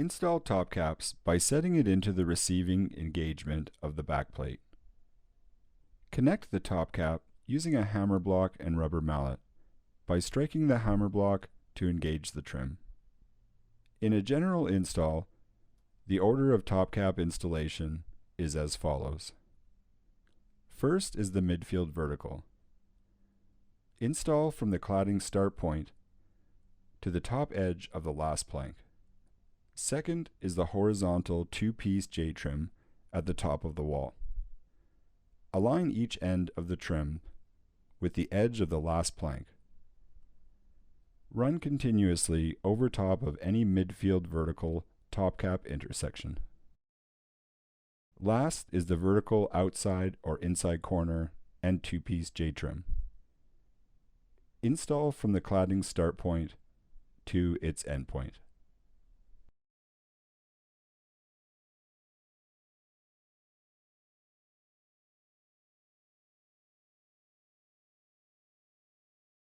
Install top caps by setting it into the receiving engagement of the backplate. Connect the top cap using a hammer block and rubber mallet by striking the hammer block to engage the trim. In a general install, the order of top cap installation is as follows. First is the midfield vertical. Install from the cladding start point to the top edge of the last plank. Second is the horizontal two-piece J-trim at the top of the wall. Align each end of the trim with the edge of the last plank. Run continuously over top of any midfield vertical top cap intersection. Last is the vertical outside or inside corner and two-piece J-trim. Install from the cladding start point to its end point.